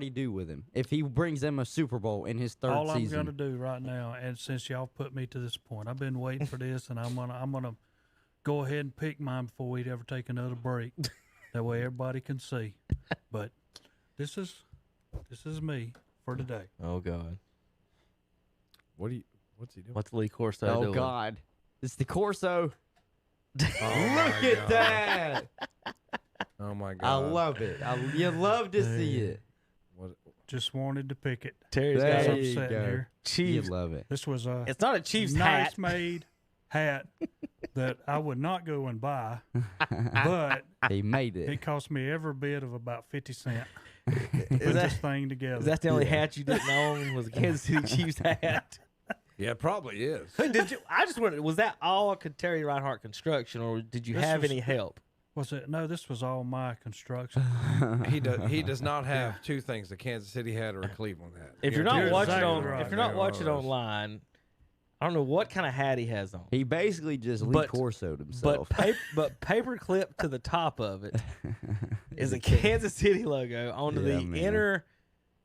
do with him if he brings them a Super Bowl in his third All season? I'm going to do right now, and since y'all put me to this point, I've been waiting for this, and I'm gonna go ahead and pick mine before we ever take another break. That way everybody can see. But this is me for today. Oh God. What's he doing? What's Lee Corso Oh doing? God, it's the Corso. Oh, Look at that! Oh my I God. love it. You love to see it. What? Just wanted to pick it. Terry's There got That's a you upsetting go. here. You Chiefs. love it. This was a It's not a Chiefs nice hat. made hat that I would not go and buy, but He made it it. cost me every bit of about 50 cents to put that- this thing together. Is that the only hat you didn't own? Was a Kansas City Chiefs hat? Yeah, it probably is. Did you? I just wondered, was that all Terry Reinhardt construction, or did you This have was- any help? Was it? No, this was all my construction. He does not have two things: the Kansas City hat or a Cleveland hat. If you're not You're watching exactly on, right. if you're not watching online, I don't know what kind of hat he has on. He basically just Lee But- Corso'd But himself. paper clip to the top of it is a Kansas City logo onto Yeah, the man.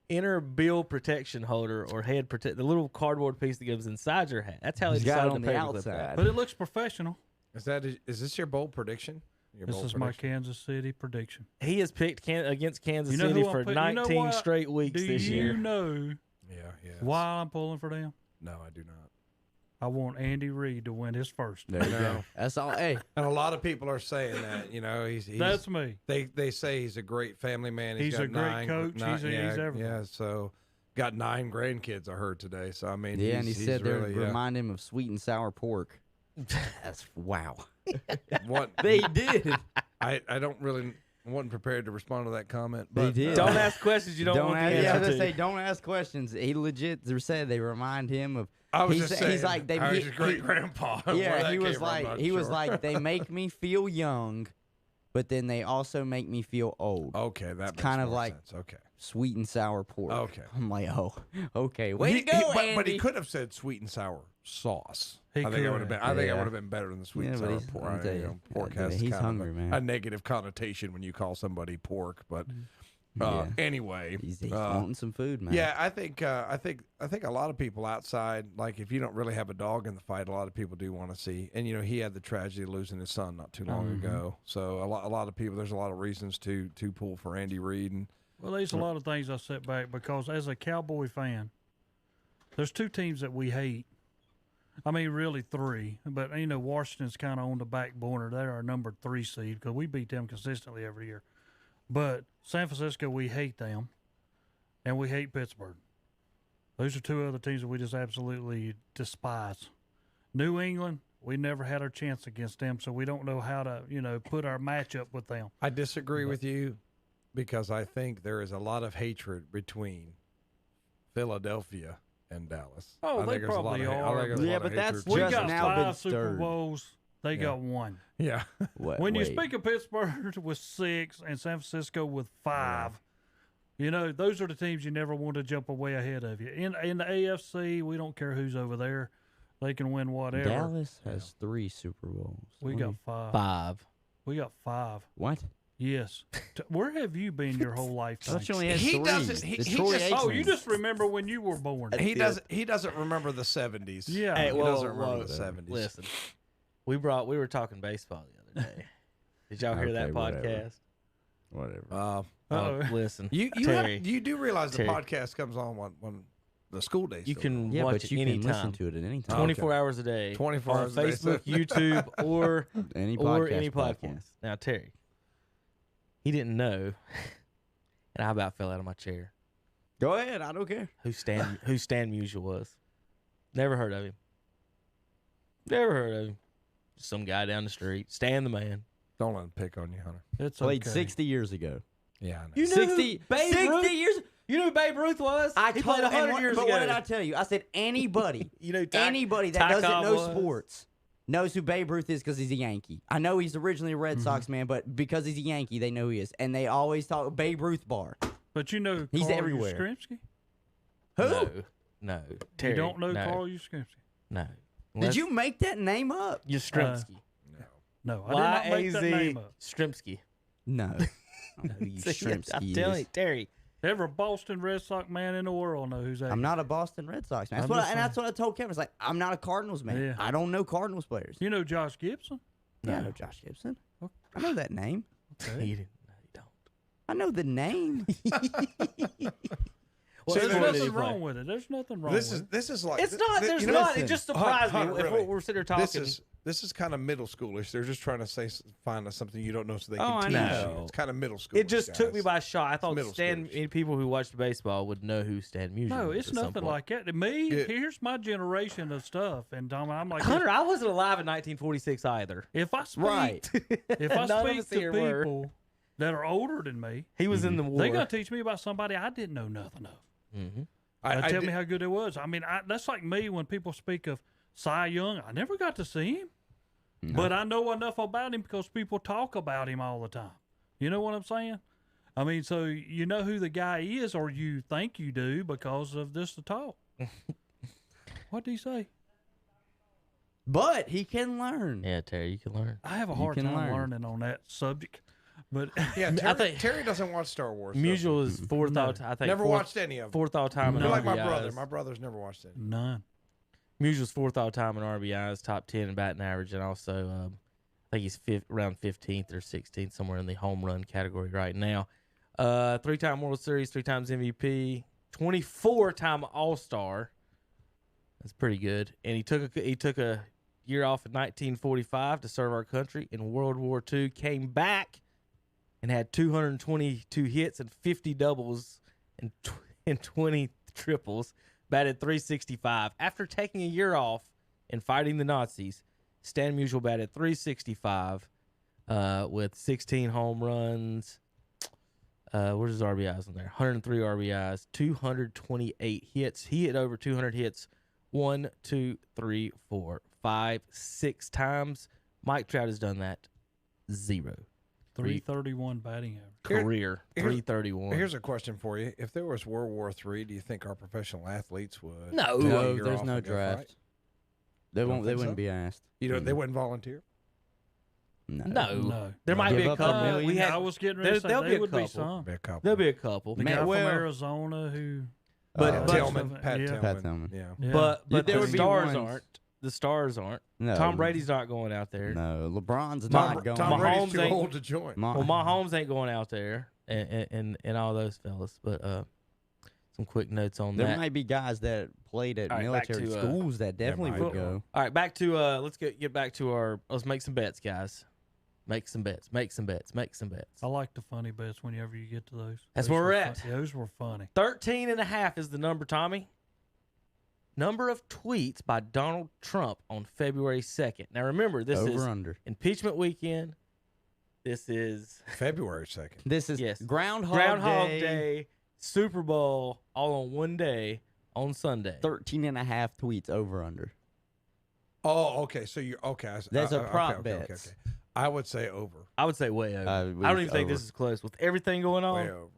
inner bill protection holder or head protect, the little cardboard piece that goes inside your hat. That's how He's they got it decided on to the paper clip outside. that. But it looks professional. Is this your bold prediction? Your This bold is my prediction? Kansas City prediction. He has picked against Kansas You know City who I'm for putting- you know 19 what? straight weeks Do this you year. know Yeah. why I'm pulling for them? No, I do not. I want Andy Reid to win his first. There you No. go. That's all. Hey, And a lot of people are saying that. He's That's me. they say he's a great family man. He's got a great nine, coach. He's everything. Yeah, so got 9 grandkids. I heard today. So I mean, yeah, and he he's said they really, remind him of sweet and sour pork. That's wow. What They did. I wasn't prepared to respond to that comment. They But did. Don't ask questions you don't, want ask, the yeah, I was answer gonna to. say, don't ask questions. He legit said they remind him of. I was he's, just saying, he's like they. I was he- your great grandpa. yeah, he was like they make me feel young, but then they also make me feel old. Okay, that makes kind of more like- sense. Okay. Sweet and sour pork. Okay. I'm like, oh, okay. Way to go, Andy. but he could have said sweet and sour sauce. He I think it could would have been. have. I think it Yeah. would have been better than the sweet Yeah, and but sour he's- pork. I'll tell you, Pork yeah, has he's kind hungry, of man. a negative connotation when you call somebody pork. But Yeah. anyway, He's wanting some food, man. yeah, I think a lot of people outside, like if you don't really have a dog in the fight, a lot of people do want to see. And he had the tragedy of losing his son not too long ago. So a lot of people, there's a lot of reasons to pull for Andy Reid. And Well, there's a lot of things I set back because as a Cowboy fan, there's 2 teams that we hate. I mean, really 3. But, Washington's kind of on the back burner. They're our number 3 seed because we beat them consistently every year. But San Francisco, we hate them, and we hate Pittsburgh. Those are 2 other teams that we just absolutely despise. New England, we never had our chance against them, so we don't know how to, put our matchup with them. I disagree with you because I think there is a lot of hatred between Philadelphia and Dallas. Oh, I they think there's a lot probably of- I are. think there's a Yeah, lot of but that's hatred. We just got now been 5 Super stirred. Bowls. They got 1. Yeah. What, When you wait. speak of Pittsburgh with 6 and San Francisco with 5, those are the teams you never want to jump away ahead of you. In the AFC, we don't care who's over there; they can win whatever. Dallas has 3 Super Bowls. We got 5. 5. We got 5. What? Yes. Where have you been your whole lifetime? Thought you only had He 3. doesn't- he It's just- Troy Oh, Aikman. you just remember when you were born. He doesn't remember the 70s. Yeah. Hey, He whoa, doesn't remember whoa. the 70s. Listen, we were talking baseball the other day. Did y'all hear that Okay, whatever. podcast? Whatever. Uh-oh. Listen, You Terry, you do realize the Terry. podcast comes on when the school days. you can Yeah, watch but it you can listen anytime. to it at any time. 24 hours a day. 24 on hours a day. Facebook, YouTube, or Any or podcast any platform. podcast. Now, Terry, he didn't know, and I about fell out of my chair. Go ahead. I don't care. Who Stan Musial was? Never heard of him. Never heard of him. Some guy down the street. Stan the man. Don't let him pick on you, Hunter. It's Played okay. 60 years ago. Yeah, I know. You know 60, who Babe 60 Ruth? years. You know who Babe Ruth was? I he told played 100 and years but ago. what did I tell you? I said anybody, You know, anybody that Ty doesn't Cobb know was. sports knows who Babe Ruth is because he's a Yankee. I know he's originally a Red Sox man, but because he's a Yankee, they know he is, and they always talk Babe Ruth bar. But you know He's Carl everywhere. Yastrzemski? Who? No. Terry, You don't know no, Carl Yastrzemski? No. Did you make that name up? Yastrzemski. No, I did not make that Y-A-Z name up. Stremski. No. No, you See, I'm Shrimpski telling is. you, Terry. Every Boston Red Sox man in the world knows who's that. I'm not a Boston Red Sox man. I'm That's just that's what I told Kevin. It's like, I'm not a Cardinals man. Yeah. I don't know Cardinals players. You know Josh Gibson? Yeah, I know Josh Gibson. Okay. I know that name. Okay. You didn't. No, you don't. I know the name. Well, There's what did he nothing play? wrong with it. There's nothing wrong This with is it. this is like It's not. There's you know, not. listen, It just surprised me Hunt, if really. we're sitting here talking. This is kind of middle schoolish. They're just trying to find something you don't know so they Oh, can I teach know. you. It's kind of middle school. it just took me by shock. I thought middle Stan. schoolers. People who watched baseball would know who Stan Musial No, was it's at some nothing point. like that. To me, Yeah. here's my generation of stuff. And Tom, I'm like, Hunter, I wasn't alive in 1946 either. if I speak, Right. if I None of speak us to here were. people that are older than me, He was in the war. they're gonna teach me about somebody I didn't know nothing of. Mm-hmm. Tell me how good it was. I mean, that's like me when people speak of Cy Young. I never got to see him, but I know enough about him because people talk about him all the time. You know what I'm saying? I mean, so you know who the guy is, or you think you do because of this talk. What did he say? But he can learn. Yeah, Terry, you can learn. I have a You hard can time learn. learning on that subject, but Yeah, I Terry, think- Terry doesn't watch Star Wars. Musial is fourth No. all time. I think Never fourth, watched any of them. fourth all time in You're like RBIs. my brother. My brother's never watched any. none. Musial's fourth all time in RBIs, top 10 in batting average, and also I think he's around 15th or 16th, somewhere in the home run category right now. 3-time World Series, 3 times MVP, 24-time All-Star. That's pretty good. And he took a year off in 1945 to serve our country in World War II. Came back and had 222 hits and 50 doubles and 20 triples. Batted .365. After taking a year off and fighting the Nazis, Stan Musial batted .365 with 16 home runs. Where's his RBIs on there? 103 RBIs, 228 hits. He hit over 200 hits 1, 2, 3, 4, 5, 6 times. Mike Trout has done that 0. 331 batting average. Career, Here- 331. Here's a question for you: if there was World War III, do you think our professional athletes would? No. take a No, year there's off no and go draft. fight? They Don't won't. They think wouldn't so? be asked. You know, they wouldn't volunteer. No. No. There might Give be a up a couple. million? We had, I was getting ready to say there'll there be a would be couple. some. Be a couple. There'll be a couple. The Man, guy well- from Arizona who, But Tillman, Pat yeah. Tillman. Pat Tillman. Yeah. yeah. But There the would be stars ones- aren't. The stars aren't. No. Tom Brady's not going out there. No. LeBron's Tom- not going. Tom Brady's Mahomes too ain't- old to join. Ma- Well, Mahomes ain't going out there, and all those fellas. But some quick notes on There that. might be guys that played at All right, back military to, schools that definitely might would be. go. All right, back to let's get back to our. Let's make some bets, guys. Make some bets. Make some bets. Make some bets. I like the funny bets whenever you get to those. That's Those where were we're fun- at. Yeah, those were funny. 13.5 is the number, Tommy. Number of tweets by Donald Trump on February 2nd. Now remember, this Over is under. impeachment weekend. This is February 2nd. This is Yes. Groundhog, Day, Super Bowl, all on one day on Sunday. 13 and a half tweets over under. Oh, okay. So you're okay. There's a okay, prop okay, bets. okay. I would say over. I would say way over. I I would don't even think over. this is close with everything going on. Way over.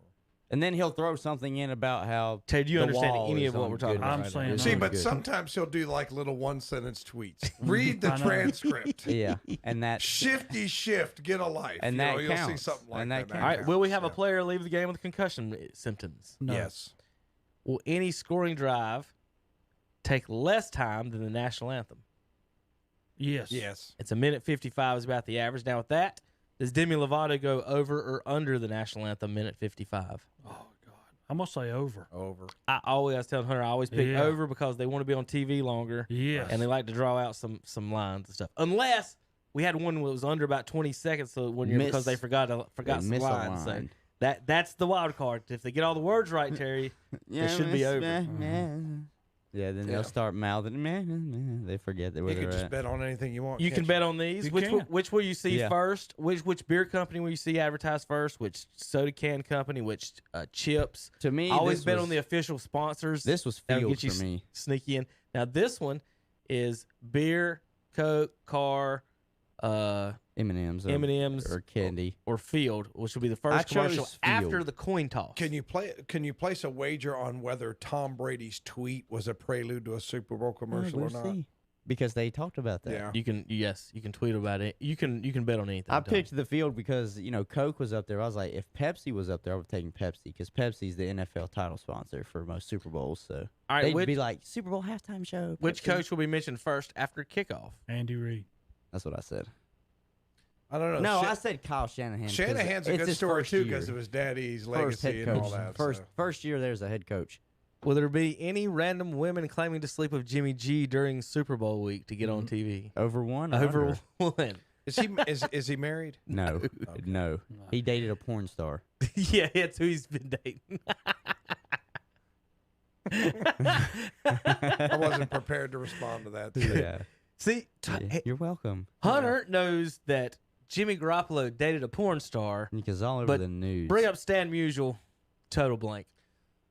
And then he'll throw something in about how. Ted, do you the understand wall any is of what on we're talking good about? I'm right saying now? no. See, Good. but sometimes he'll do like little 1-sentence tweets. Read the I know. transcript. Yeah, and that. Shifty shift, get a life. And You that know, you'll see counts. something like And that that. All right. Will we have a Yeah. player leave the game with concussion symptoms? No. Yes. Will any scoring drive take less time than the national anthem? Yes. Yes. It's a minute 55 is about the average. Now with that, does Demi Lovato go over or under the national anthem minute 55? Oh God, I'm gonna say over. Over. I was telling Hunter I always pick Yeah. over because they want to be on TV longer Yes. and they like to draw out some lines and stuff. Unless we had one that was under about 20 seconds, so when you're because they forgot some miss a lines. So line. that's the wild card. If they get all the words right, Terry, it should be over. Yeah, then Yeah. they'll start mouthing. They forget that where You can they're just at. bet on anything you want. You can't can bet on these. You Which can. which will you see Yeah. first? Which beer company will you see advertised first? Which soda can company? Which chips? To me, Always this bet was, on the official sponsors. This was That'll field get you for me. sneaky in. Now this one is beer, Coke, car, M&M's or, M&M's or candy. or field, which will be the I first commercial chose after Field. the coin toss. Can you place a wager on whether Tom Brady's tweet was a prelude to a Super Bowl commercial we'll or not? see. because they talked about that. Yeah. You can tweet about it. You can bet on anything. I Tom. picked the field because Coke was up there. I was like, if Pepsi was up there, I would have taken Pepsi because Pepsi's the NFL title sponsor for most Super Bowls. So All right, they'd be like Super Bowl halftime show. which Pepsi. coach will be mentioned first after kickoff? Andy Reid. That's what I said. I don't know. No, I said Kyle Shanahan. 'cause Shanahan's a it's good his story first too year. because of his daddy's First legacy head and coach. all that. First year there's a head coach. Will there be any random women claiming to sleep with Jimmy G during Super Bowl week to get on TV? Over one. or Over under? one. Is he married? No, no. He dated a porn star. Yeah, that's who he's been dating. I wasn't prepared to respond to that. Yeah. See, You're welcome. Hunter knows that Jimmy Garoppolo dated a porn star. Because all over But the news. Bring up Stan Musial, total blank.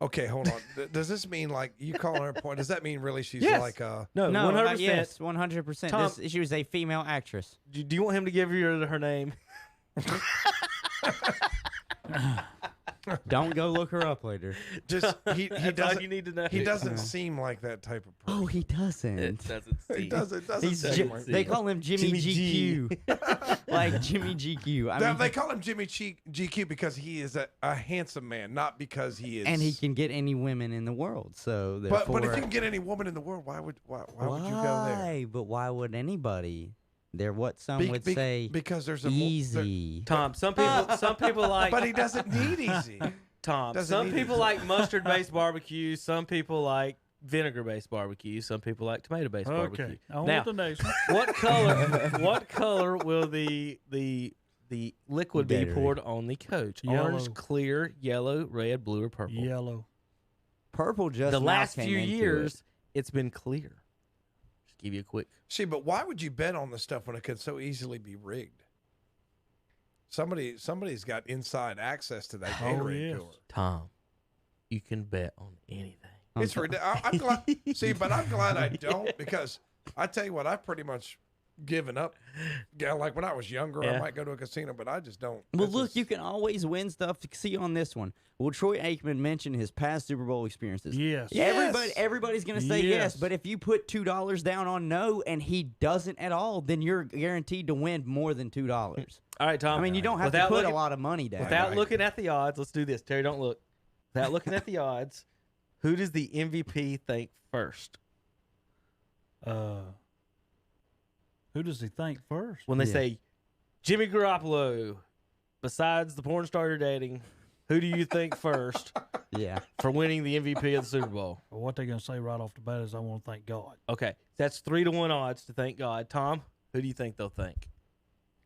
Okay, hold on. Does this mean like you calling her a point? Does that mean really she's Yes. like No, No, 100%. yes, 100%. Tom- She was a female actress. Do you want him to give you her name? Don't go look her up later. just he That's all doesn't you need to know. he doesn't seem like that type of person. Oh, he doesn't. It doesn't He seem. doesn't He's seem like they call him Jimmy, Jimmy G. GQ. Like Jimmy GQ. I mean, they call him Jimmy GQ because he is a handsome man, not because he is. and he can get any women in the world. So therefore, But if you can get any woman in the world, why would you go there? Why? But why would anybody? They're what some Be- would be- say because there's a easy. Tom, some people like. But he doesn't need easy. Tom, doesn't some need people it. like mustard-based barbecue. Some people like vinegar-based barbecue. Some people like tomato-based barbecue. Okay, on Now, with the next one. what color will the liquid be Gatorade. poured on the coach? Orange, Yellow. clear, yellow, red, blue, or purple? Yellow. Purple just The now last came few into years, it's been clear. Just give you a quick. See, but why would you bet on this stuff when it could so easily be rigged? Somebody's got inside access to that Oh, Gatorade yes. cooler. Tom, you can bet on anything. It's ridiculous. I'm glad. See, but I'm glad I don't because I tell you what, I've pretty much given up. Yeah, like when I was younger, Yeah. I might go to a casino, but I just don't. Well, This look, is- you can always win stuff. See on this one. Well, Troy Aikman mentioned his past Super Bowl experiences. Yes. Yeah. Everybody's gonna say yes. Yes. But if you put $2 down on no and he doesn't at all, then you're guaranteed to win more than $2. All right, Tom. I mean, you don't have to Without put looking- a lot of money down. Without Right. looking at the odds, let's do this. Terry, don't look. Without looking at the odds, who does the MVP think first? Who does he think first? When they Yeah. say Jimmy Garoppolo, besides the porn star you're dating, who do you think first Yeah. for winning the MVP of the Super Bowl? Well, what they're going to say right off the bat is, I want to thank God. Okay, that's 3-1 odds to thank God. Tom, who do you think they'll thank?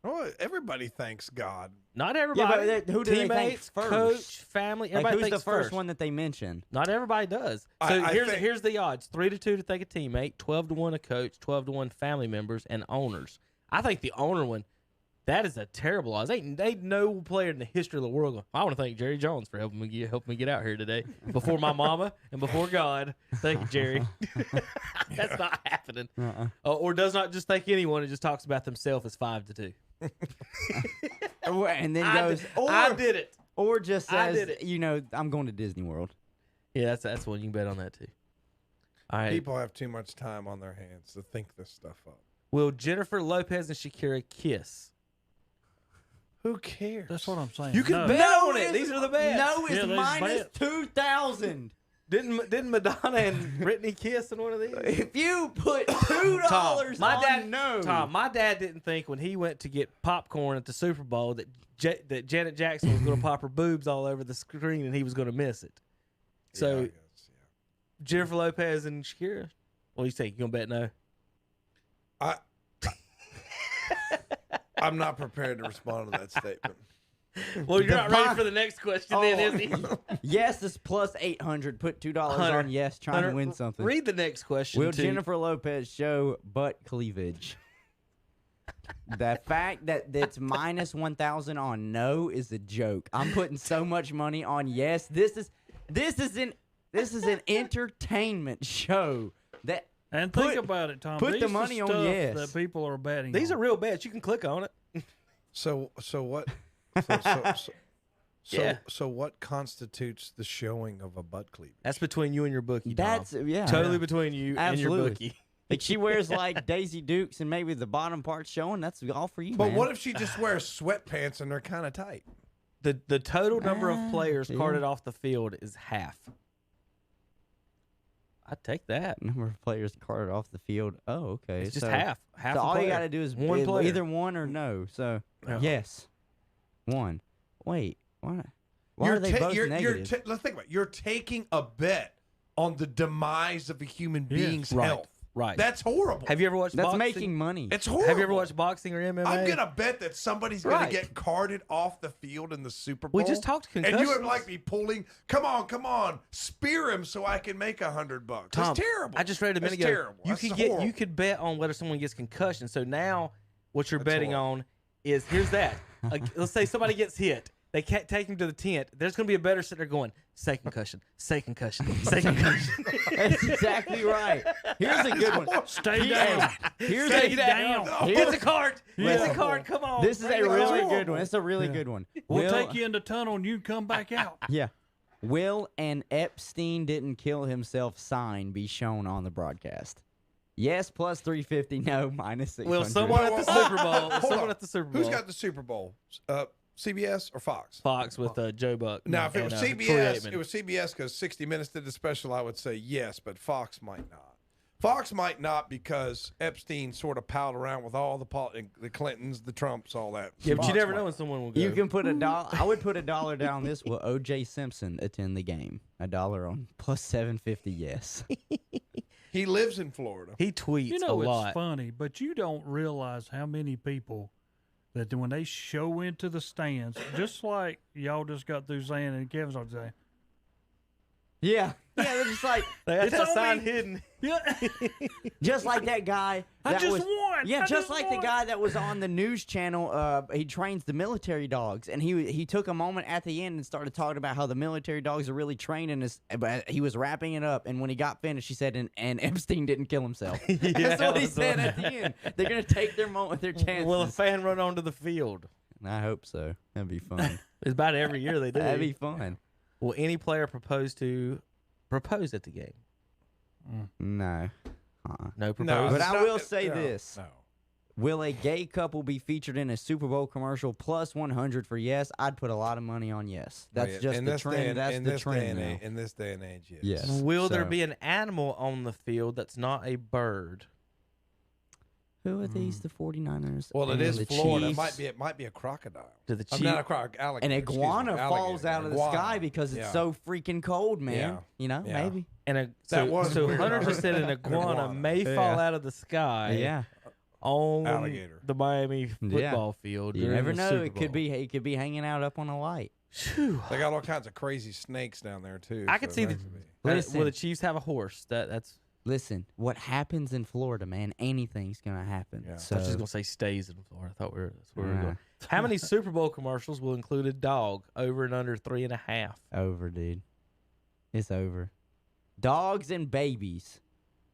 Oh, everybody thanks God. Not everybody. who do they thank Teammates, first? coach, family. Like, Everybody who's the thinks first one that they mention? Not everybody does. I- So I think- here's the odds: 3-2 to thank a teammate, 12-1 a coach, 12-1 family members and owners. I think the owner one, that is a terrible odds. Ain't no player in the history of the world going, I want to thank Jerry Jones for helping me get out here today before my mama and before God. Thank you, Jerry. That's not happening. Or does not just thank anyone. It just talks about themselves as 5-2. And then I goes, did- or, I did it. or just I says, did it. I'm going to Disney World. Yeah, that's one. You can bet on that too. All right. People have too much time on their hands to think this stuff up. Will Jennifer Lopez and Shakira kiss? Who cares? That's what I'm saying. You can No. bet on it. These are the bets. No, it's Yeah, there's minus bets. 2,000. Didn't Madonna and Britney kiss in one of these? If you put $2 on no. Tom, my dad didn't think when he went to get popcorn at the Super Bowl that that Janet Jackson was going to pop her boobs all over the screen and he was going to miss it. So Yeah, I guess, yeah. Jennifer Lopez and Shakira. What do you think? You gonna bet no? I'm not prepared to respond to that statement. Well, you're not ready Devon- for the next question, then, is he? Yes is plus 800. Put $2 Hunter, on yes, trying Hunter, to win something. Read the next question. Will too. Jennifer Lopez show butt cleavage? The fact that it's minus 1,000 on no is a joke. I'm putting so much money on yes. This is an entertainment show. That And Put- think about it, Tom. put the These are money on stuff yes. that people are betting These on. are real bets. You can click on it. So what? Yeah. So what constitutes the showing of a butt cleavage? That's between you and your bookie. Tom. that's yeah. Totally between you and your Absolutely. bookie. Like she wears like Daisy Dukes and maybe the bottom part showing. That's all for you, But man. what if she just wears sweatpants and they're kind of tight? The total number of players yeah. carted off the field is half. I'd take that. Number of players carted off the field? Oh, okay. It's just so, half. Half. So a all you player. got to do is one player. either one or no. So Yeah. yes, one. Wait, what? Why are they both negative? Let's think about it. You're taking a bet on the demise of a human Yes. being's Right. health. Right. That's horrible. Have you ever watched That's boxing? making money. It's horrible. Have you ever watched boxing or MMA? I'm gonna bet that somebody's gonna Right. get carted off the field in the Super Bowl. We just talked and you concussions. would like me pulling. Come on, spear him so I can make $100. Tom, That's terrible. I just read a That's minute ago. terrible. You That's could get horrible. you could bet on whether someone gets concussion. So now what you're That's betting horrible. on is here's that. Let's say somebody gets hit. They can't take him to the tent. There's going to be a better sitter going, say concussion, say concussion, say concussion. That's exactly right. Here's a good one. Stay Hey, down. here's Stay a, down. Get the card. Get Listen. the card. Come on. this is a Bring it really on. good one. It's a really good one. We'll take you in the tunnel and you come back out. Yeah. Will an Epstein didn't kill himself sign be shown on the broadcast? Yes, plus 350. No, minus 600. Will someone at the Super Bowl? Hold Someone on. at the Super Bowl. Who's got the Super Bowl? CBS or Fox? Fox with Joe Buck? Now, if it was Troy CBS, Aikman. it was CBS because 60 Minutes did the special. I would say yes, but Fox might not. Fox might not because Epstein sort of palled around with all the Clintons, the Trumps, all that. Yeah, but you Fox never might. know when someone will go. You can put $1. I would put $1 down this. Will O.J. Simpson attend the game? $1 on plus 750. Yes. He lives in Florida. He tweets You know a it's lot. funny, but you don't realize how many people that when they show into the stands, just like y'all just got through saying, and Kevin's on saying, Yeah. Yeah. They're just like They got It's that on sign me. hidden. yeah, just like that guy. I that just was, won. Yeah, I just like won. the guy that was on the news channel. He trains the military dogs, and he took a moment at the end and started talking about how the military dogs are really trained. And but he was wrapping it up, and when he got finished, he said, "And Epstein didn't kill himself." That's what he that's said what- at the end. They're gonna take their moment, their chances. Will a fan run onto the field? I hope so. That'd be fun. It's about every year they do. That'd be fun. Will any player propose at the game? No. No propose. No, But it's I not- will say no, this. No. Will a gay couple be featured in a Super Bowl commercial plus 100 for yes? I'd put a lot of money on yes. That's Yeah, just in the this day trend. and- That's in the this day trend and now. age- In this day and age, yes. Yes. Will there So- be an animal on the field that's not a bird? Who are these? The 49ers. Well, it and is the Florida. Chiefs. It might be a crocodile. Do the I'm not a Chiefs? crocodile. An iguana falls out of the sky because it's Yeah. so freaking cold, man. Yeah. You know, Yeah. maybe. And That was so weird. Hunter just said an iguana iguana. may fall out of the sky. Yeah. On Alligator. the Miami football field. You during never the know. Super It could Bowl. be. It could be hanging out up on a light. Phew. They got all kinds of crazy snakes down there too. I could so see it the. makes it be- Listen. Will the Chiefs have a horse? That's. Listen, what happens in Florida, man? Anything's gonna happen. Yeah. So I was just gonna say stays in Florida. I thought that's where we were Nah. going. How many Super Bowl commercials will include a dog over and under 3.5? over, dude. It's over. Dogs and babies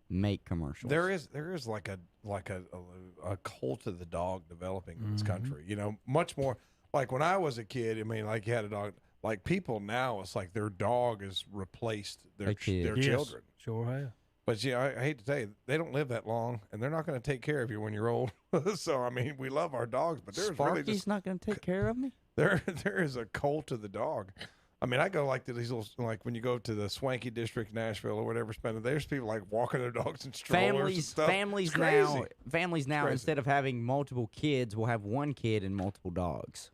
make commercials. There is like a cult of the dog developing in this Mm-hmm. country. You know, much more like when I was a kid. I mean, like you had a dog. Like people now, it's like their dog has replaced their A kid. their Yes, children. Sure have. But yeah, I hate to tell you, they don't live that long, and they're not going to take care of you when you're old. So I mean, we love our dogs, but there's really Sparky's just not gonna take care of me. there is a cult of the dog. I mean, I go like to these little, like when you go to the swanky district, Nashville or whatever, spending there's people like walking their dogs in strollers and Families, stuff. families It's now, crazy. families now, crazy. instead of having multiple kids, will have one kid and multiple dogs.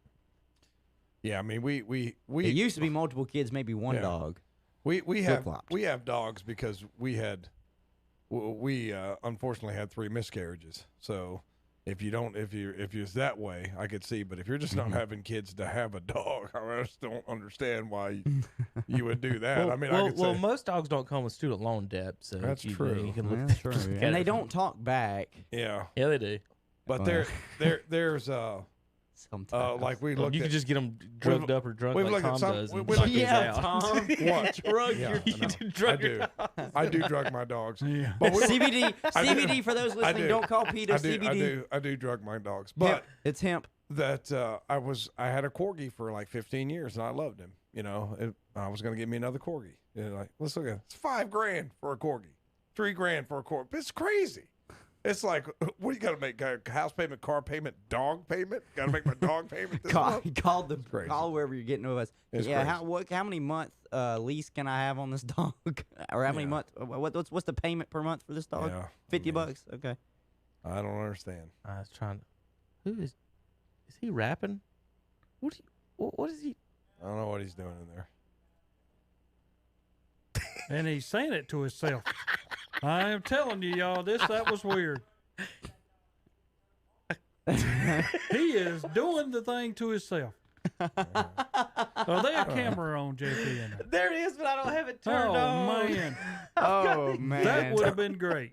Yeah, I mean, we It used to be multiple kids, maybe one Yeah. dog. we have flip-flopped. we have dogs because we unfortunately had 3 miscarriages. So if you're that way, I could see. But if you're just Mm-hmm. not having kids to have a dog, I just don't understand why you would do that. Well, I mean, well, I could well, say most dogs don't come with student loan debt, so That's you true. can look That's true. look at And it they from- don't talk back yeah. Yeah, they do. But Well. there's sometimes. like we Well, looked you at. could just get them drugged up or drunk we've like looked at Tom some- does. we- and we suck looked his yeah, out. Tom. What? drug Yeah, your, I know. You drug I your do. I do drug my dogs. Yeah. But we were- CBD. I do. CBD for those I listening. do. Don't call Peter I do, CBD. I do drug my dogs. But It's hemp. that I had a corgi for like 15 years and I loved him. You know, I was going to get me another corgi. And like, let's look at it. It's $5,000 for a corgi. $3,000 for a quarter. It's crazy. It's like, what do you got to make? House payment, car payment, dog payment? Got to make my dog payment this month? Call wherever you're getting to us. It's yeah, crazy. how many month lease can I have on this dog? Or how many month? What's the payment per month for this dog? Yeah, $50. Okay. I don't understand. I was trying to. Who is he rapping? What is he? I don't know what he's doing in there. And he's saying it to himself. I am telling you, y'all, that was weird. He is doing the thing to himself. Are they a camera on JP in there? There it is, but I don't have it turned Oh, on. man. Oh man. That would have been great.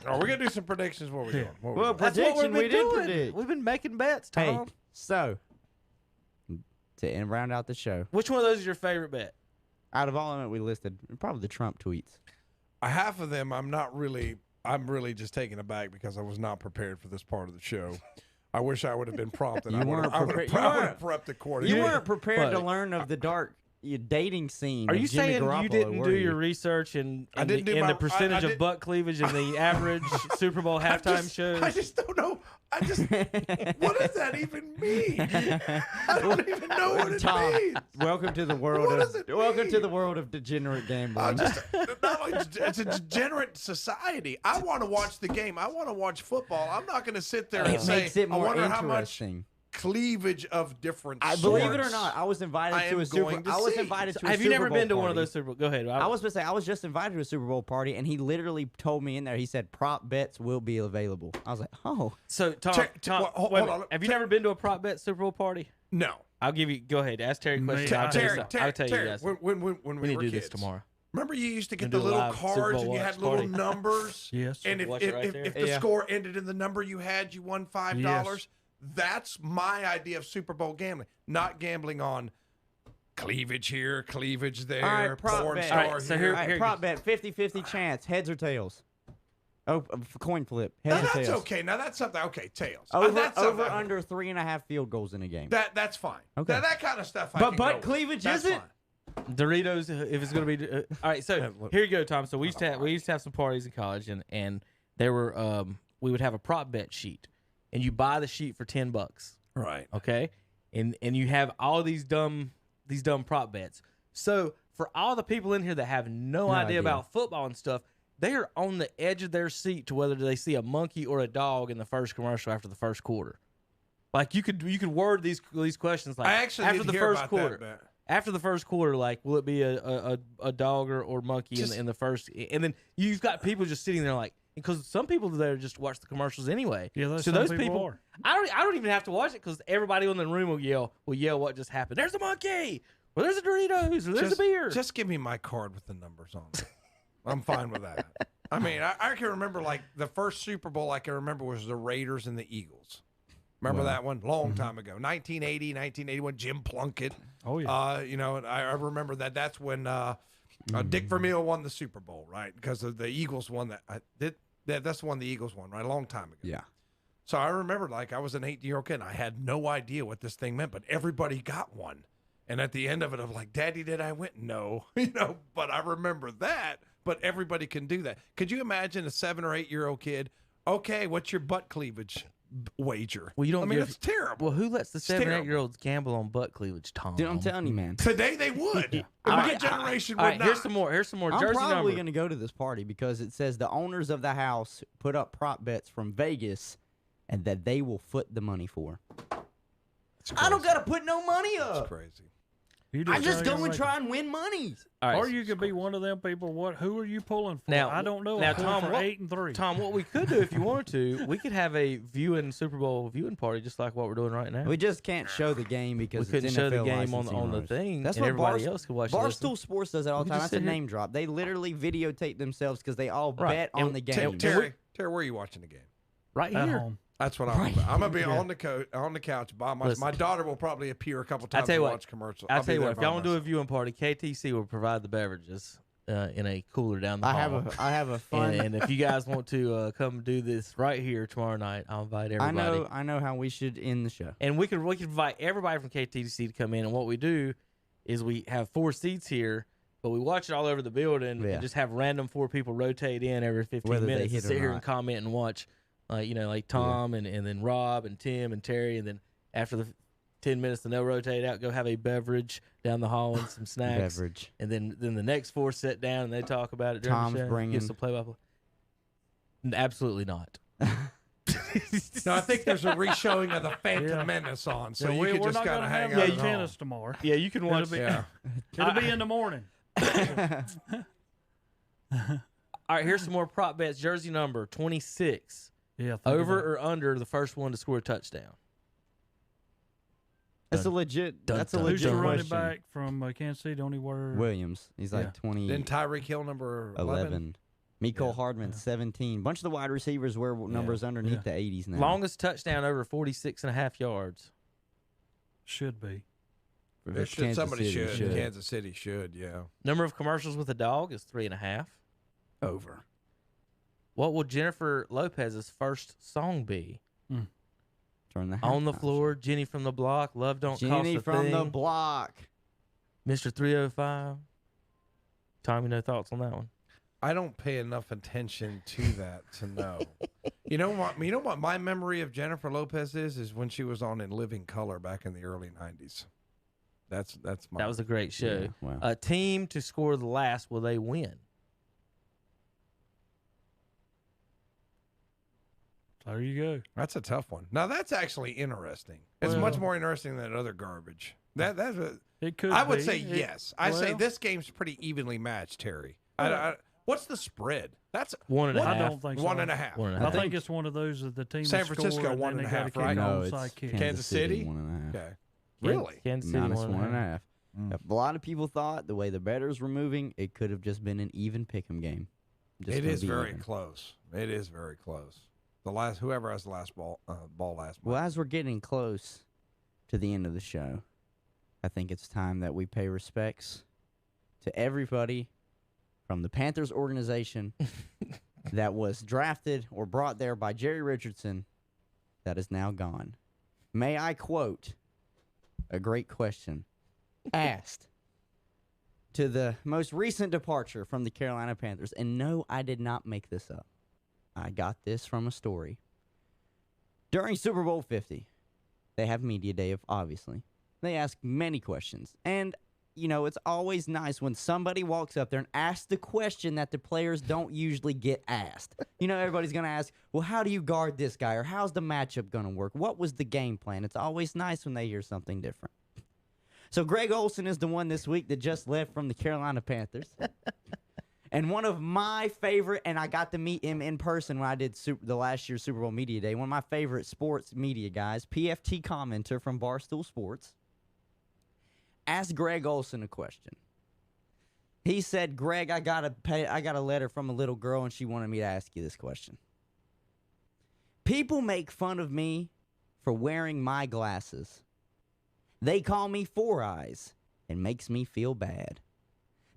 Oh, we're going to do some predictions. What are we doing? What Well, we doing? That's what prediction we've we been did doing. predict. We've been making bets, Tom. Hey, so to round out the show, Which one of those is your favorite bet? out of all of them we listed, probably the Trump tweets. Half of them, I'm really just taken aback because I was not prepared for this part of the show. I wish I would have been prompted. You I would weren't have prepared. prepped accordingly. You weren't prepared to But- learn of the dark dating scene. Are of you Jimmy saying Garoppolo, you didn't were do you? your research and I didn't do the my- percentage I of did- butt cleavage in the average Super Bowl halftime shows? I just don't know. What does that even mean? I don't even know what it Tom, means. welcome to the world What does of it welcome to mean? the world of degenerate gambling. Not only, it's a degenerate society. I want to watch the game. I want to watch football. I'm not going to sit there and it say, makes it I more wonder how much interesting. cleavage of different I sorts. believe it or not, I was invited I to am a Super. going to I was see. invited to a Have Super you never Bowl been to one of party. those Super Bowl? Go ahead. I was supposed to say I was just invited to a Super Bowl party, and he literally told me in there. He said prop bets will be available. I was like, oh, So, Tom, Well, hold wait a on. minute. Have you never been to a prop bet Super Bowl party? No. I'll give you. Go ahead. Ask Terry a question. Me, I'll tell you Terry, something. I'll tell you Terry, guys. when We we need were to do kids, this tomorrow. remember you used to get Gonna the do a little live Super cards Bowl and you had watch little party. numbers? Yes. And Watch it right there. if the Yeah. score ended in the number you had, you won $5. Yes. That's my idea of Super Bowl gambling. Not gambling on cleavage here, cleavage there, all right, prop porn bet. star All right, so here. here- all right, prop bet 50-50 chance, heads or tails. Oh, coin flip, Now heads or that's tails. okay. Now that's something. Okay, tails. Over That's something. under 3.5 field goals in a game. That's fine. Okay. Now, that kind of stuff. I But can butt go with. cleavage That's isn't? fine. Doritos, if it's going to be. All right, so look. here you go, Tom. So we used to have some parties in college, and there were we would have a prop bet sheet, and you buy the sheet for $10. Right. Okay, and you have all these dumb prop bets. So for all the people in here that have no idea idea. about football and stuff, they are on the edge of their seat to whether they see a monkey or a dog in the first commercial after the first quarter. Like you could word these questions like I actually after did the hear first about quarter. that bet. After the first quarter, like, will it be a dog or monkey in the first? And then you've got people just sitting there like, because some people there just watch the commercials anyway. Yeah, so some those people people, are. I don't even have to watch it because everybody in the room will yell what just happened. There's a monkey, or there's a Doritos, or there's a beer. Just give me my card with the numbers on it. I'm fine with that. I mean, I can remember like the first Super Bowl I can remember was the Raiders and the Eagles. Remember that one? Long time ago. 1980, 1981, Jim Plunkett. Oh, yeah. You know, and I remember that. That's when Dick Vermeil won the Super Bowl, right? Because of the Eagles won that. That's the one the Eagles won, right? A long time ago. Yeah. So I remember, like, I was an 18-year-old kid, and I had no idea what this thing meant, but everybody got one. And at the end of it, I'm like, Daddy, did I win? No. You know, but I remember that, but everybody can do that. Could you imagine a 7 or 8-year-old kid? Okay, what's your butt cleavage wager? Well, you don't I mean, give- it's terrible. well, who lets the 7 or terrible. 8-year-olds gamble on butt cleavage, Tom? Dude, I'm telling you, man. Today they would. My generation would All right, not. here's some more. Here's some more. I'm Jersey probably number. going to go to this party because it says the owners of the house put up prop bets from Vegas and that they will foot the money for. I don't got to put no money up. It's crazy. You I just tell go your and way. try and win money. All right, Or you could be one of them people. Who are you pulling for? Now- I don't know. now, I'm pulling Tom, for what- 8 and 3. Tom, what we could do if you wanted to, we could have a Super Bowl viewing party, just like what we're doing right now. We just can't show the game We because couldn't it's show the NFL game licensing on the rules. thing, That's and what everybody else could watch it. Listen. Barstool Sports does that all the We time. just That's a sit here- name drop. They literally videotape themselves because they all Right, bet and on the Terry- game. Terry- Terry, where are you watching the game? right At here. home. That's what I'm. I'm gonna be on the couch by myself. Listen. My daughter will probably appear a couple times tell you to what, watch commercials. I'll be tell you there what, if by y'all want to do a myself. viewing party, KTC will provide the beverages in a cooler down the I hall. have a fun. and if you guys want to come do this right here tomorrow night, I'll invite everybody. I know how we should end the show. And we can invite everybody from KTC to come in. And what we do is we have 4 seats here, but we watch it all over the building Yeah. and just have random 4 people rotate in every 15 Whether they minutes to hit or sit here not. and comment and watch, like Tom and then Rob and Tim and Terry, and then after the 10 minutes, then they'll rotate out, go have a beverage down the hall and some snacks, Beverage. and then the next 4 sit down and they talk about it. During Tom's the show. bringing- Gives the play-by-play. Absolutely not. No, I think there's a reshowing of the Phantom Yeah. Menace on, so Yeah, you we're could just not kind gonna of have hang out any at home. tennis tomorrow. Yeah, you can watch. It'll be, Yeah. it'll be in the morning. All right, here's some more prop bets. Jersey number 26. Yeah. think Over about it. or under the first one to score a touchdown? That's a legit. Dun, That's a dun, Who's legit the running question. back from Kansas City? Only word. Williams. He's like Yeah. 20. Then Tyreek Hill, number 11. Miko Yeah. Hardman, Yeah. 17. Bunch of the wide receivers wear numbers underneath the 80s now. Longest touchdown over 46.5 yards. Should be. If Should, Kansas somebody City should. Kansas City should, yeah. Number of commercials with a dog is 3.5. Over. What will Jennifer Lopez's first song be? Turn the On the halftime Floor, Jenny from the Block, Love Don't show. Cost Jenny a from Thing, the block. Mr. 305. Tommy, no thoughts on that one? I don't pay enough attention to that to know. You know what? You know what my memory of Jennifer Lopez is when she was on In Living Color back in the early '90s. That's my. That was a great show. Yeah, wow. A team to score the last, will they win? There you go. That's a tough one. Now that's actually interesting. It's Well- much more interesting than other garbage. That's a, It could. I would be. say It- yes. I say well, this game's pretty evenly matched, Terry. What's the spread? That's 1.5. I don't think so. 1.5. 1.5. I think it's one of those that the team San will Francisco, score, and one then and they a got half, to kick right? an No, it's onside kick. Kansas City? 1.5. Okay. Kan- Really? Kansas City Minus 1.5. 1.5. Mm. A lot of people thought the way the bettors were moving, it could have just been an even pick'em game. Just It gonna is be very even. close. It is very close. Whoever has the last ball last Well, month. as we're getting close to the end of the show, I think it's time that we pay respects to everybody from the Panthers organization that was drafted or brought there by Jerry Richardson that is now gone. May I quote a great question asked to the most recent departure from the Carolina Panthers. And no, I did not make this up. I got this from a story. During Super Bowl 50, they have media day, obviously. They ask many questions. And, you know, it's always nice when somebody walks up there and asks the question that the players don't usually get asked. You know, everybody's going to ask, well, how do you guard this guy? Or how's the matchup going to work? What was the game plan? It's always nice when they hear something different. So Greg Olsen is the one this week that just left from the Carolina Panthers. And one of my favorite, and I got to meet him in person when I did the last year's Super Bowl Media Day, one of my favorite sports media guys, PFT commenter from Barstool Sports, asked Greg Olsen a question. He said, Greg, I got a letter from a little girl, and she wanted me to ask you this question. People make fun of me for wearing my glasses. They call me Four Eyes and makes me feel bad.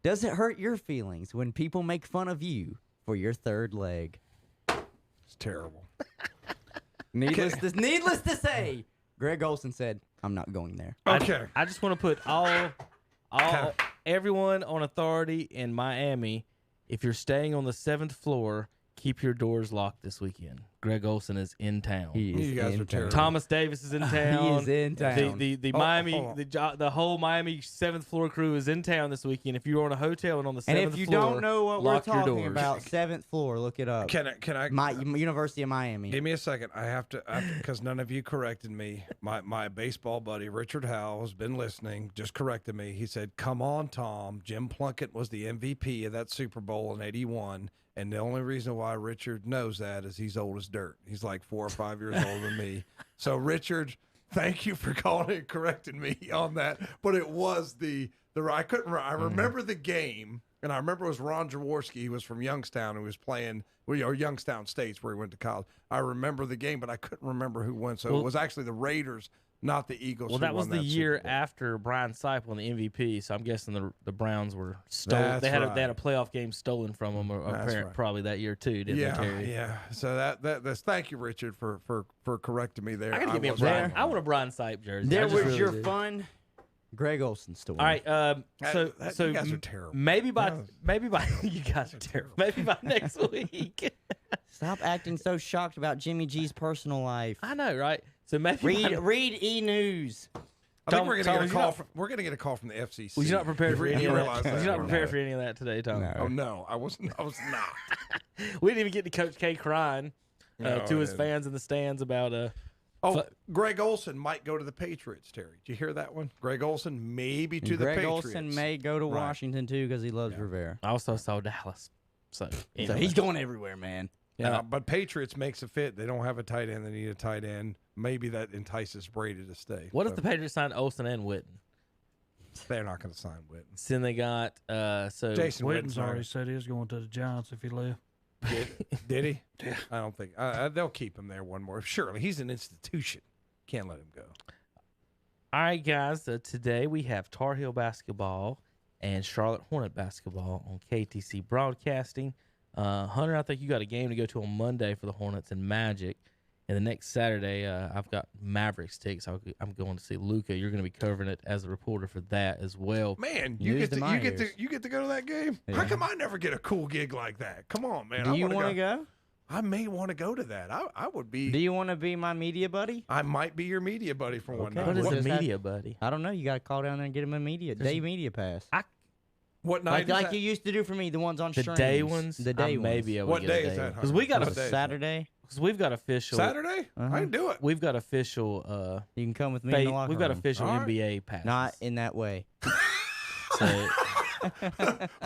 Does it hurt your feelings when people make fun of you for your third leg? It's terrible. Needless to say, Greg Olsen said, I'm not going there. Okay. I just want to put everyone on authority in Miami. If you're staying on the 7th floor, keep your doors locked this weekend. Greg Olsen is in town. He is You guys in are town. terrible. Thomas Davis is in town. He is in town. The Oh, Miami, hold on. the whole Miami 7th floor crew is in town this weekend. If you're on a hotel and on the 7th floor, And if you don't know what we're lock your talking doors. about, 7th floor, look it up. Can I? University of Miami. Give me a second. I have to, because none of you corrected me. My baseball buddy Richard Howell has been listening. Just corrected me. He said, "Come on, Tom. Jim Plunkett was the MVP of that Super Bowl in '81." And the only reason why Richard knows that is he's old as dirt. He's like 4 or 5 years older than me. So, Richard, thank you for calling and correcting me on that. But it was I couldn't. I remember the game, and I remember it was Ron Jaworski. He was from Youngstown who was playing, or Youngstown States where he went to college. I remember the game, but I couldn't remember who won. So Well- it was actually the Raiders, not the Eagles. Well, who that was won the that year Super Bowl. after Brian Sipe won the MVP, so I'm guessing the Browns were stolen. That's They had right. a playoff game stolen from them, That's right. probably that year too, didn't they, Terry? Yeah. So that's thank you, Richard, for correcting me there. I gotta give me a was Brian. wrong. I want a Brian Sipe jersey. I There just was really your do. fun Greg Olson story. All right. So you guys are terrible. maybe by Yeah. you guys are terrible. Maybe by next week. Stop acting so shocked about Jimmy G's personal life. I know, right? So maybe Read E News. I think Tom, we're gonna Tom, get a was you call. not- We're gonna get a call from the FCC. Was you not prepared for any of realize that? Was you not or prepared for any of that today, Tom? No. Oh no, I was not. We didn't even get to Coach K crying No, to I his didn't. fans in the stands about Oh, Greg Olson might go to the Patriots, Terry. Did you hear that one? Greg Olson maybe to the Greg Patriots. Olson may go to Right. Washington too because he loves Rivera. I also saw Dallas. So, So anyway. he's going everywhere, man. Yeah. But Patriots makes a fit. They don't have a tight end. They need a tight end. Maybe that entices Brady to stay. What if But the Patriots signed Olsen and Witten? they're not going to sign Witten. Then they got so Jason Witten's Witten's already said he was going to the Giants if he left. Did he? Yeah. I don't think they'll keep him there one more. Surely he's an institution. Can't let him go. All right, guys. Today we have Tar Heel basketball and Charlotte Hornet basketball on KTC Broadcasting. Hunter, I think you got a game to go to on Monday for the Hornets and Magic. And the next Saturday, I've got Mavericks tickets. I'm going to see Luka. You're going to be covering it as a reporter for that as well. Man, News you to get to my you get ears. to you get to go to that game. How Yeah. come I never get a cool gig like that? Come on, man. Do I you wanna want to go? I may want to go to that. I would be. Do you want to be my media buddy? I might be your media buddy for one Okay. night. What is What a is that? media buddy? I don't know. You got to call down there and get him a day media pass. What night? Like, is like that? you used to do for me, the ones on The streams. day ones? The day I ones. may be able What to get day a is day that, because we got What a day is that? Saturday. because we've got official Saturday? Uh-huh. I can do it. We've got official You can come with me in the locker we've got room. official All right. NBA passes. Not in that way. So,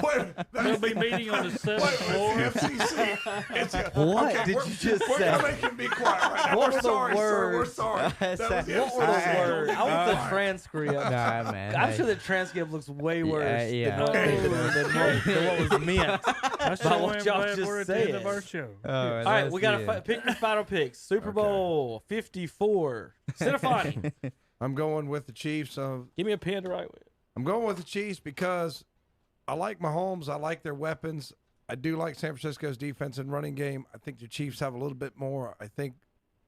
Wait, They'll be meeting on the seventh floor. FCC. It's What okay, did we're- you just we're say? gonna make him be quiet right now. What's We're the sorry, sir. We're words? sorry. That was the What what were FCC. the words? I want the All right. transcript. Nah, man. I'm hey. sure the transcript looks way worse yeah. than what was meant. That's By so what y'all glad just we're at the end of said. our show. All right, we got to pick your final picks. Super Bowl 54. Cinefani. I'm going with the Chiefs. Give me a pen to write with. I'm going with the Chiefs because I like Mahomes. I like their weapons. I do like San Francisco's defense and running game. I think the Chiefs have a little bit more. I think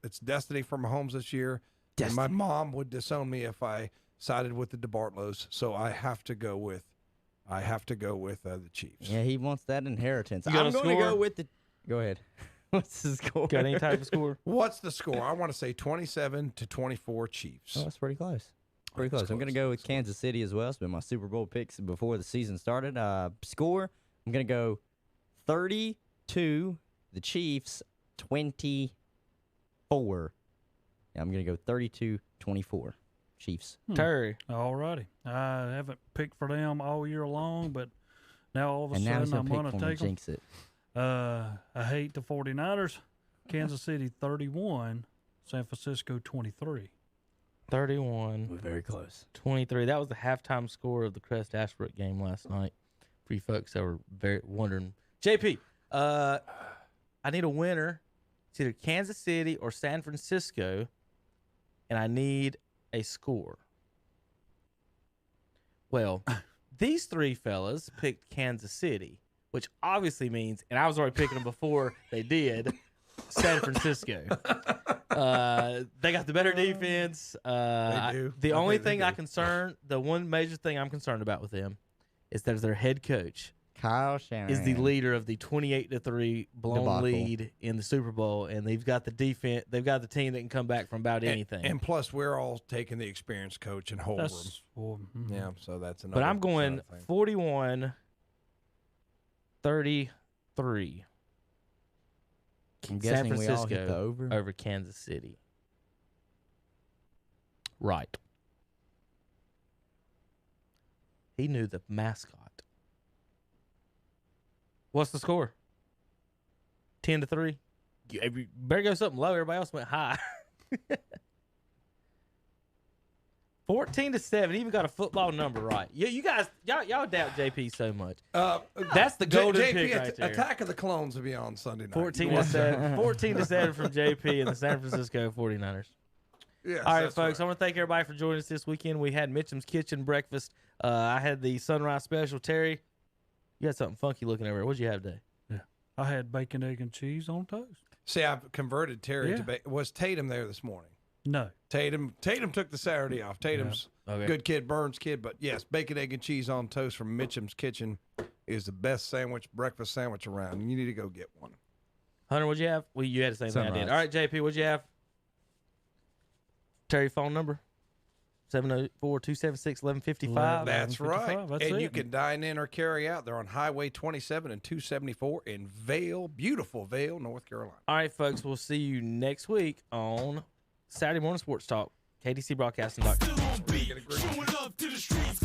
it's destiny for Mahomes this year. And my mom would disown me if I sided with the DeBartlos. So I have to go with the Chiefs. Yeah, he wants that inheritance. You got I'm a going to score? go with the. Go ahead. What's the score? Got any type of score? What's the score? I want to say 27-24 Chiefs. Oh, that's pretty close. Pretty close. I'm going to go with Kansas City as well. It's been my Super Bowl picks before the season started. Score, I'm going to go 32, the Chiefs, 24. Yeah, I'm going to go 32-24, Chiefs. Terry. All righty. I haven't picked for them all year long, but now all of a And now he's sudden I'm going to going pick to for me, take them. jinx it. I hate the 49ers. Kansas City 31, San Francisco 23. 31. We're very close. 23. That was the halftime score of the Crest Ashbrook game last night. For you folks that were very wondering. JP, I need a winner. It's either Kansas City or San Francisco, and I need a score. Well, these three fellas picked Kansas City, which obviously means, and I was already picking them before they did, San Francisco. They got the better defense. They do. The I only think they thing do. the one major thing I'm concerned about with them is that their head coach Kyle Shanahan. is the leader of the 28-3 blown Debacle. lead in the Super Bowl, and they've got the defense. They've got the team that can come back from about anything. And plus, we're all taking the experienced coach and Holmgren. That's well, Yeah, so that's another. but I'm going another thing. 41-33 I'm San guessing we all hit the Francisco over. over Kansas City. Right. He knew the mascot. What's the score? 10-3. You better go something low. Everybody else went high. 14-7. Even got a football number right. You guys, y'all doubt JP so much. That's the golden pick right there. Attack of the Clones will be on Sunday night. 14-7. 14-7 from JP and the San Francisco 49ers. Yes, All right, that's folks. I want to thank everybody for joining us this weekend. We had Mitchum's Kitchen breakfast. I had the sunrise special. Terry, you had something funky looking over there. What'd you have today? I had bacon, egg, and cheese on toast. See, I've converted Terry Yeah. to was Tatum there this morning. No. Tatum took the Saturday off. Tatum's Okay. Good kid, Burns kid. But yes, bacon, egg, and cheese on toast from Mitchum's Kitchen is the best breakfast sandwich around. You need to go get one. Hunter, what'd you have? Well, you had the same thing I did. Sunrise. All right, JP, what'd you have? Terry, phone number? 704-276-1155. That's right. That's and it. you can dine in or carry out. They're on Highway 27 and 274 in Vail, beautiful Vail, North Carolina. All right, folks, we'll see you next week on Saturday Morning Sports Talk, KDCBroadcasting.com. Still on beat, showing love to the streets.